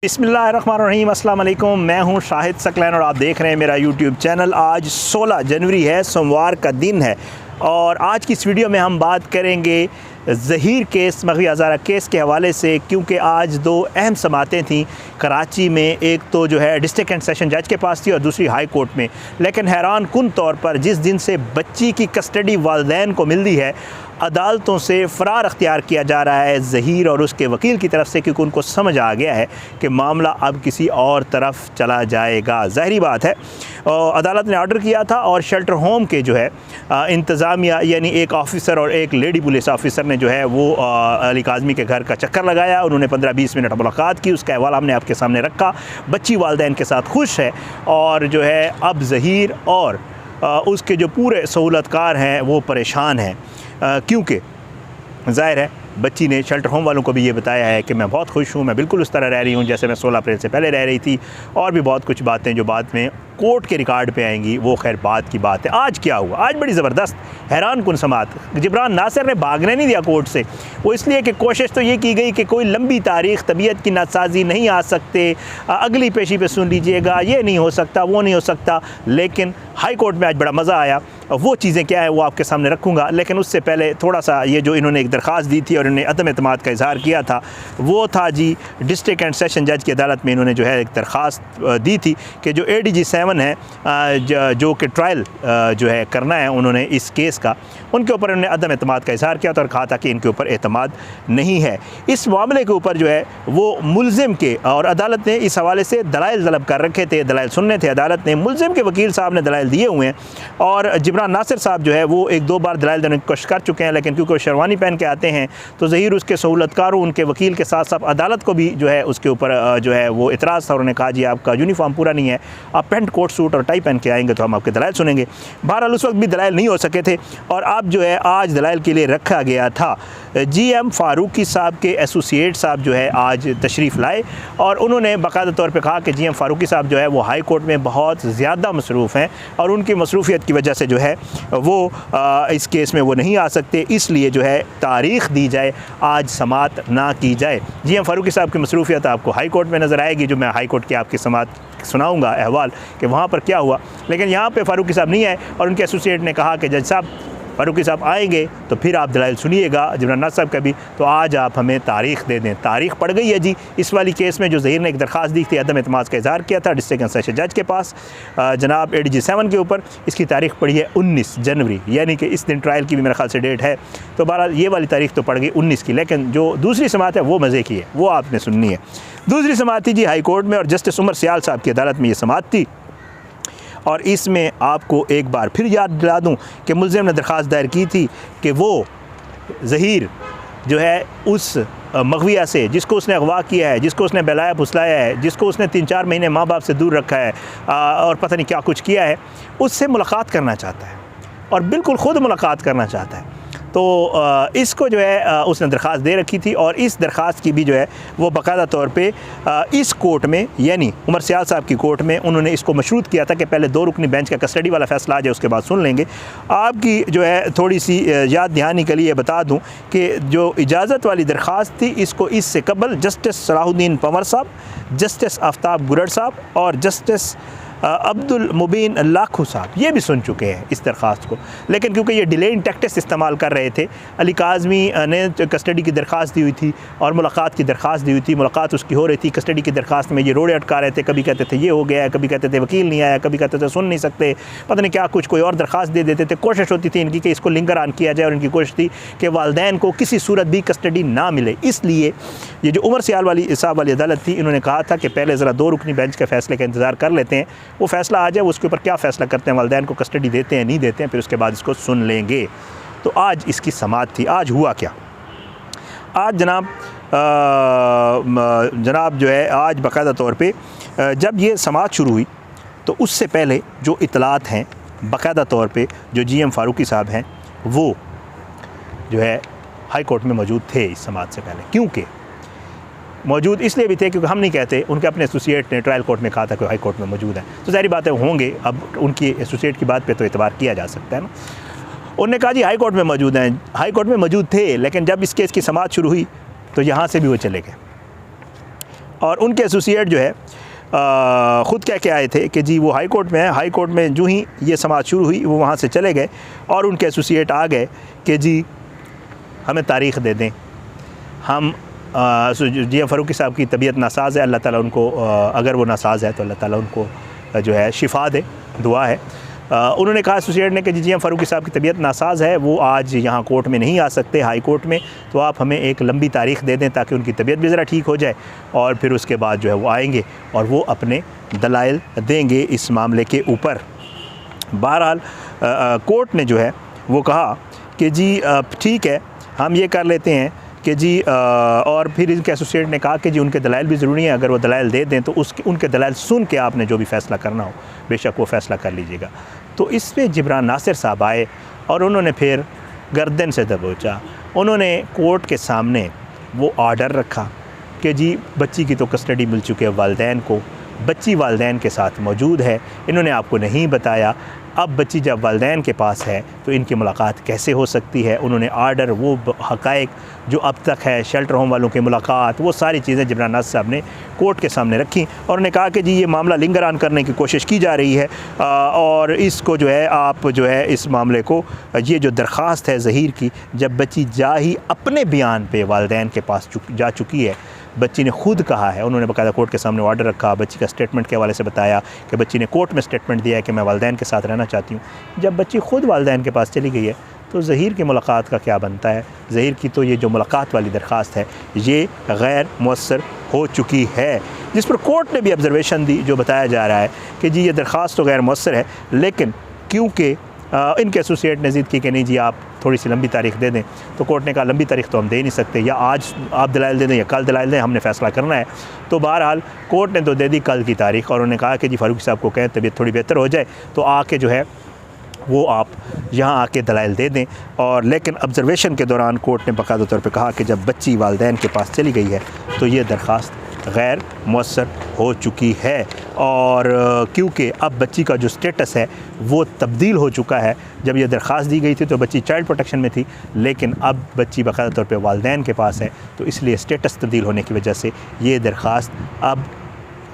बिस्मिल्लाहिर्रहमानिर्रहीम, अस्सलाम वालेकुम। मैं हूं शाहिद सकलैन और आप देख रहे हैं मेरा यूट्यूब चैनल। आज 16 जनवरी है, सोमवार का दिन है और आज की इस वीडियो में हम बात करेंगे ज़हीर केस, मग़वी हज़ारा केस के हवाले से, क्योंकि आज दो अहम समातें थीं कराची में। एक तो जो है डिस्ट्रिक्ट एंड सेशन जज के पास थी और दूसरी हाई कोर्ट में। लेकिन हैरान कुन तौर पर जिस दिन से बच्ची की कस्टडी वालिदैन को मिलती है, अदालतों से फ़रार अख्तियार किया जा रहा है ज़हीर और उसके वकील की तरफ से, क्योंकि उनको समझ आ गया है कि मामला अब किसी और तरफ चला जाएगा। ज़ाहिरी बात है, अदालत ने ऑर्डर किया था और शेल्टर होम के जो है इंतज़ामिया, यानी एक ऑफ़िसर और एक लेडी पुलिस ऑफ़िसर ने जो है वो अली काज़मी के घर का चक्कर लगाया। उन्होंने 15-20 मिनट मुलाकात की, उसका अहवाल हमने आपके सामने रखा। बच्ची वालिदैन के साथ खुश है और जो है अब ज़हीर और उसके जो पूरे सहूलतकार हैं वो परेशान हैं, क्योंकि ज़ाहिर है बच्ची ने शेल्टर होम वालों को भी ये बताया है कि मैं बहुत खुश हूँ, मैं बिल्कुल उस तरह रह रही हूँ जैसे मैं 16 अप्रैल से पहले रह रही थी। और भी बहुत कुछ बातें जो बाद में कोर्ट के रिकॉर्ड पे आएंगी, वो खैर बात की बात है। आज क्या हुआ? आज बड़ी ज़बरदस्त हैरान कुन समात। जिब्रान नासिर ने भागने नहीं दिया कोर्ट से, वो इसलिए कि कोशिश तो ये की गई कि कोई लंबी तारीख़, तबीयत की नासाजी नहीं आ सकते, अगली पेशी पे सुन लीजिएगा, ये नहीं हो सकता, वो नहीं हो सकता। लेकिन हाई कोर्ट में आज बड़ा मज़ा आया। वो चीज़ें क्या है वो आपके सामने रखूँगा, लेकिन उससे पहले थोड़ा सा ये जो इन्होंने एक दरख्वास्त दी थी और इन्होंने अदम एतमाद का इजहार किया था, वो था जी डिस्ट्रिक्ट एंड सेशन जज की अदालत में इन्होंने जो है एक दरख्वास्त दी थी कि जो ADG 7 है, जो कि ट्रायल जो है करना है उन्होंने इस केस का, उनके ऊपर उन्होंने अदम एतमाद का इजहार किया था और कहा था कि इनके ऊपर एतमाद नहीं है। इस मामले के ऊपर जो है वो मुलजिम के, और अदालत ने इस हवाले से दलाइल तलब कर रखे थे, दलाइल सुनने थे अदालत ने। मुलजिम के वकील साहब ने दलाइल दिए हुए हैं और जिब्रान नासिर साहब जो है वो 1-2 बार दलाइल देने की कोशिश कर चुके हैं, लेकिन क्योंकि वो शेरवानी पहन के आते हैं तो ज़हीर उसके सहूलतकारों, उनके वकील के साथ साथ अदालत को भी जो है उसके ऊपर जो है वो इतराज़ था। उन्होंने कहा जी आपका यूनिफॉर्म पूरा नहीं है, आप पेंट कोट सूट और टाई पहन के आएंगे तो हम आपके दलाइल सुनेंगे। बहरहाल उस वक्त भी दलाइल नहीं हो सके थे और अब जो है आज दलाइल के लिए रखा गया था। GM फारूकी साहब के एसोसिएट साहब जो है आज तशरीफ़ लाए और उन्होंने बाकायदा तौर पे कहा कि GM फारूकी साहब जो है वो हाई कोर्ट में बहुत ज़्यादा मसरूफ़ हैं और उनकी मसरूफियत की वजह से जो है वो इस केस में वो नहीं आ सकते, इसलिए जो है तारीख़ दी जाए, आज समात ना की जाए। GM फारूकी साहब की मसरूफियत आपको हाई कोर्ट में नज़र आएगी, जो मैं हाई कोर्ट की आपकी समात सुनाऊंगा अहवाल कि वहाँ पर क्या हुआ। लेकिन यहाँ पे फारूकी साहब नहीं आए और उनके एसोसिएट ने कहा कि जज साहब फारूकी साहब आएंगे तो फिर आप दलाइल सुनिएगा जिब्रान नासिर साहब का भी, तो आज आप हमें तारीख़ दे दें। तारीख़ पड़ गई है जी इस वाली केस में जो ज़हीर ने एक दरख्वास्त दी थी, अदम एतमाद का इजहार किया था डिस्ट्रिक्ट एंड सेशन जज के पास जनाब ADG 7 के ऊपर। इसकी तारीख़ पड़ी है 19 जनवरी, यानी कि इस दिन ट्रायल की भी मेरे ख्याल से डेट है। तो बहरहाल ये वाली तारीख़ तो पड़ गई 19 की, लेकिन जो दूसरी समात है वो मज़े की है, वो आपने सुननी है। दूसरी समात थी जी हाई कोर्ट में और जस्टिस उमर सियाल साहब की अदालत में ये समात थी। और इसमें आपको एक बार फिर याद दिला दूं कि मुलज़िम ने दरख्वास्त दायर की थी कि वो ज़हीर जो है उस मग़विया से, जिसको उसने अगवा किया है, जिसको उसने बहलाया फुसलाया है, जिसको उसने 3-4 महीने माँ बाप से दूर रखा है और पता नहीं क्या कुछ किया है, उससे मुलाकात करना चाहता है और बिल्कुल ख़ुद मुलाकात करना चाहता है। तो इसको जो है उसने दरख्वास्त दे रखी थी और इस दरख्वास्त की भी जो है वो बाकायदा तौर पे इस कोर्ट में, यानी उमर सियाल साहब की कोर्ट में, उन्होंने इसको मशरूत किया था कि पहले 2 रुकनी बेंच का कस्टडी वाला फ़ैसला आ जाए, उसके बाद सुन लेंगे। आपकी जो है थोड़ी सी याद दहानी के लिए बता दूं कि जो इजाज़त वाली दरख्वास्त थी, इसको इससे कबल जस्टिस सलाहुद्दीन पंवर साहब, जस्टिस आफ्ताब गुरर साहब और जस्टिस अब्दुल मुबीन लाखू साहब ये भी सुन चुके हैं इस दरख्वास्त को। लेकिन क्योंकि ये डिलेइंग टैक्टिक्स इस्तेमाल कर रहे थे, अली काज़मी ने कस्टडी की दरख्वास्त दी हुई थी और मुलाकात की दरख्वास्त दी हुई थी, मुलाकात उसकी हो रही थी। कस्टडी की दरख्वास्त में ये रोड़े अटका रहे थे, कभी कहते थे ये हो गया है, कभी कहते थे वकील नहीं आया, कभी कहते थे सुन नहीं सकते, पता नहीं क्या कुछ, कोई और दरख्वास्त दे देते थे। कोशिश होती थी इनकी कि इसको लिंगर ऑन किया जाए और इनकी कोशिश थी कि वालिदैन को किसी सूरत भी कस्टडी ना मिले। इसलिए ये जो उमर सियाल वाली साहब वाली अदालत थी, इन्होंने कहा था कि पहले ज़रा 2 रुकनी बेंच के फ़ैसले का इंतज़ार कर लेते हैं, वो फ़ैसला आ जाए, उसके ऊपर क्या फ़ैसला करते हैं, वालिदैन को कस्टडी देते हैं नहीं देते हैं, फिर उसके बाद इसको सुन लेंगे। तो आज इसकी समात थी। आज हुआ क्या? आज जनाब जो है आज बाकायदा तौर पे जब ये समात शुरू हुई तो उससे पहले जो इतलात हैं बाकायदा तौर पे जो GM फारूकी साहब हैं वो जो है हाई कोर्ट में मौजूद थे इस समात से पहले। क्योंकि मौजूद इसलिए भी थे क्योंकि हम नहीं कहते, उनके अपने एसोसिएट ने ट्रायल कोर्ट में कहा था कि हाई कोर्ट में मौजूद हैं, तो ज़ाहिर बात है होंगे। अब उनकी एसोसिएट की बात पे तो एतबार किया जा सकता है ना। उन्होंने कहा जी हाई कोर्ट में मौजूद हैं, हाई कोर्ट में मौजूद थे, लेकिन जब इस केस की समात शुरू हुई तो यहाँ से भी वो चले गए और उनके एसोसिएट जो है ख़ुद कह के आए थे कि जी वो हाई कोर्ट में है। हाई कोर्ट में जो ही ये समाअत शुरू हुई वो वहाँ से चले गए और उनके एसोसिएट आ गए कि जी हमें तारीख़ दे दें, हम जी फ़ारूकी साहब की तबीयत नासाज है, अल्लाह ताला उनको अगर वो नासाज है तो अल्लाह ताला उनको जो है शिफा दे, दुआ है। उन्होंने कहा एसोसिएट ने कि जी फ़ारूकी साहब की तबीयत नासाज है, वो आज यहाँ कोर्ट में नहीं आ सकते हाई कोर्ट में, तो आप हमें एक लंबी तारीख़ दे दें ताकि उनकी तबीयत भी ज़रा ठीक हो जाए और फिर उसके बाद जो है वो आएंगे और वो अपने दलाइल देंगे इस मामले के ऊपर। बहरहाल कोर्ट ने जो है वो कहा कि जी ठीक है, हम ये कर लेते हैं कि जी और फिर इनके एसोसिएट ने कहा कि जी उनके दलाइल भी ज़रूरी हैं, अगर वो दलाइल दे दें तो उनके दलाइल सुन के आपने जो भी फ़ैसला करना हो बेशक वो फ़ैसला कर लीजिएगा। तो इस पे जिब्रान नासिर साहब आए और उन्होंने फिर गर्दन से दबोचा। उन्होंने कोर्ट के सामने वो आर्डर रखा कि जी बच्ची की तो कस्टडी मिल चुकी है वालिदैन को, बच्ची वालिदैन के साथ मौजूद है, इन्होंने आपको नहीं बताया। अब बच्ची जब वालिदैन के पास है तो इनकी मुलाकात कैसे हो सकती है। उन्होंने आर्डर, वो हक़ाइक़ जो अब तक है, शेल्टर होम वालों की मुलाकात, वो सारी चीज़ें जिब्रान नासिर साहब ने कोर्ट के सामने रखी और उन्होंने कहा कि जी ये मामला लिंगर ऑन करने की कोशिश की जा रही है और इसको जो है आप जो है इस मामले को, ये जो दरख्वास्त है ज़हीर की, जब बच्ची जा ही अपने बयान पे वालिदैन के पास जा चुकी है, बच्ची ने खुद कहा है, उन्होंने बाकायदा कोर्ट के सामने ऑर्डर रखा, बच्ची का स्टेटमेंट के हवाले से बताया कि बच्ची ने कोर्ट में स्टेटमेंट दिया है कि मैं वालिदैन के साथ रहना चाहती हूँ। जब बच्ची खुद वालिदैन के पास चली गई है तो ज़हीर की मुलाकात का क्या बनता है। ज़हीर की तो ये जो मुलाकात वाली दरख्वास्त है ये गैर मुअस्सर हो चुकी है, जिस पर कोर्ट ने भी ऑब्ज़रवेशन दी, जो बताया जा रहा है कि जी ये दरख्वास्त तो गैर मुअस्सर है, लेकिन क्योंकि इनके एसोसिएट ने ज़िद की कि नहीं जी आप थोड़ी सी लंबी तारीख़ दे दें, तो कोर्ट ने कहा लंबी तारीख़ तो हम दे नहीं सकते, या आज आप दलाइल दे दें या कल दलाइल दें, हमने फ़ैसला करना है। तो बहरहाल कोर्ट ने तो दे दी कल की तारीख़ और उन्होंने कहा कि जी फ़ारूकी साहब को कहें तबीयत थोड़ी बेहतर हो जाए तो आके जो है वो आप यहाँ आके दलाइल दे दें। और लेकिन ऑब्ज़रवेशन के दौरान कोर्ट ने बाकायदा तौर पे कहा कि जब बच्ची वालिदैन के पास चली गई है तो ये दरख्वास्त गैर मुअस्सर हो चुकी है और क्योंकि अब बच्ची का जो स्टेटस है वो तब्दील हो चुका है। जब ये दरख्वास्त दी गई थी तो बच्ची चाइल्ड प्रोटेक्शन में थी, लेकिन अब बच्ची बाकायदा तौर पे वालिदैन के पास है, तो इसलिए स्टेटस तब्दील होने की वजह से ये दरख्वास्त अब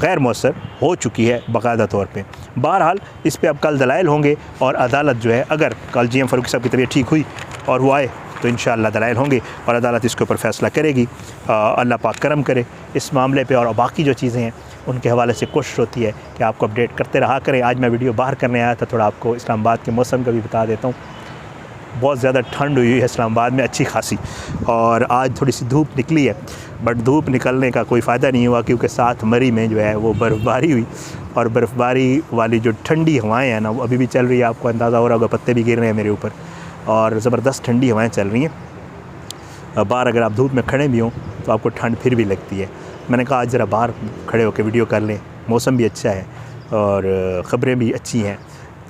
गैर मुअस्सर हो चुकी है बाकायदा तौर पे। बहरहाल इस पे अब कल दलाइल होंगे और अदालत जो है, अगर कल जी फ़ारूकी साहब की तबीयत ठीक हुई और वो आए तो इंशाअल्लाह दलाइल होंगे और अदालत इसके ऊपर फ़ैसला करेगी। अल्लाह पाक करम करे इस मामले पे। और बाकी जो चीज़ें हैं उनके हवाले से कोशिश होती है कि आपको अपडेट करते रहा करें। आज मैं वीडियो बाहर करने आया था, थोड़ा आपको इस्लामाबाद के मौसम का भी बता देता हूँ। बहुत ज़्यादा ठंड हुई है इस्लामाबाद में अच्छी खासी, और आज थोड़ी सी धूप निकली है, बट धूप निकलने का कोई फ़ायदा नहीं हुआ क्योंकि 7 मई में जो है वो बर्फ़बारी हुई और बर्फ़बारी वाली जो ठंडी हवाएं हैं ना वो अभी भी चल रही है। आपको अंदाज़ा हो रहा होगा, पत्ते भी गिर रहे हैं मेरे ऊपर और ज़बरदस्त ठंडी हवाएं चल रही हैं। बाहर अगर आप धूप में खड़े भी हों तो आपको ठंड फिर भी लगती है। मैंने कहा आज ज़रा बाहर खड़े होकर वीडियो कर लें, मौसम भी अच्छा है और ख़बरें भी अच्छी हैं,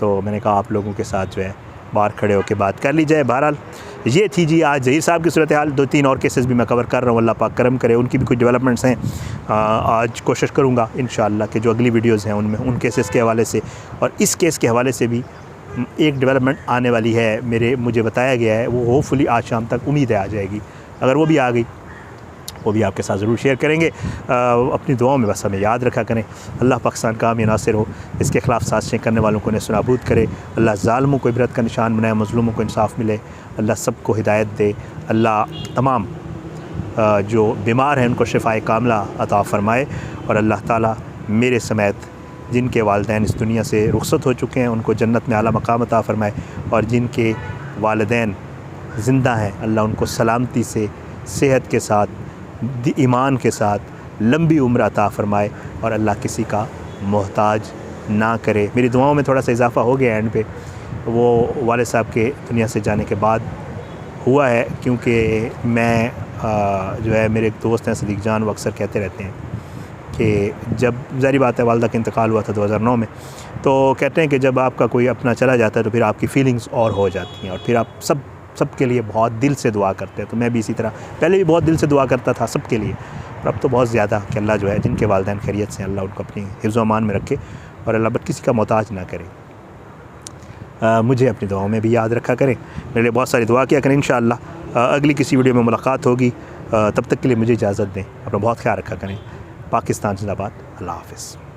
तो मैंने कहा आप लोगों के साथ जो है बाहर खड़े होकर बात कर ली जाए। बहरहाल ये थी जी आज ज़हीर साहब की सूरत हाल। 2-3 और केसेस भी मैं कवर कर रहा हूँ, अल्लाह पाक करम करे, उनकी भी कुछ डेवलपमेंट्स हैं। आज कोशिश करूँगा इंशाअल्लाह कि जो अगली वीडियोज़ हैं उनमें उन केसेस के हवाले से और इस केस के हवाले से भी एक डेवलपमेंट आने वाली है, मुझे बताया गया है, वो होपफुली आज शाम तक उम्मीद है आ जाएगी। अगर वो भी आ गई वो भी आपके साथ ज़रूर शेयर करेंगे। अपनी दुआओं में बस हमें याद रखा करें। अल्लाह पाकिस्तान का हामी नासिर हो, इसके ख़िलाफ़ साजिशें करने वालों को नेस्तनाबूद करे। अल्लाह ज़ालिमों को इबरत का निशान बनाए, मज़लूमों को इंसाफ मिले। अल्लाह सबको हिदायत दे। अल्लाह तमाम जो बीमार हैं उनको शिफ़ाए कामिला अता फ़रमाए और अल्लाह ताला मेरे समेत जिनके वालिदैन इस दुनिया से रुखसत हो चुके हैं उनको जन्नत में आला मकाम अता फ़रमाए और जिनके वालिदैन ज़िंदा हैं अल्लाह उनको सलामती से, सेहत के साथ, ईमान के साथ लंबी उम्र अता फ़रमाए और अल्लाह किसी का मोहताज ना करे। मेरी दुआओं में थोड़ा सा इजाफ़ा हो गया एंड पे, वो वाले साहब के दुनिया से जाने के बाद हुआ है, क्योंकि मैं जो है मेरे एक दोस्त हैं सदीक़ जान, वो अक्सर कहते रहते हैं कि जब ज़ाहिर बात है वालिदा का इंतकाल हुआ था 2009 में, तो कहते हैं कि जब आपका कोई अपना चला जाता है तो फिर आपकी फ़ीलिंग्स और हो जाती हैं और फिर आप सब के लिए बहुत दिल से दुआ करते हैं। तो मैं भी इसी तरह पहले भी बहुत दिल से दुआ करता था सब के लिए, और अब तो बहुत ज़्यादा कि अल्लाह जो है जिनके वालिदैन खैरियत से, अल्लाह उनको अपनी हिफ्ज़ व अमान में रखे और अल्लाह बट किसी का मोहताज ना करे। मुझे अपनी दुआओं में भी याद रखा करें, मेरे लिए बहुत सारी दुआ किया करें। इंशाअल्लाह अगली किसी वीडियो में मुलाकात होगी, तब तक के लिए मुझे इजाज़त दें। अपना बहुत ख्याल रखा करें। पाकिस्तान जिंदाबाद। अल्लाह हाफ़िज़।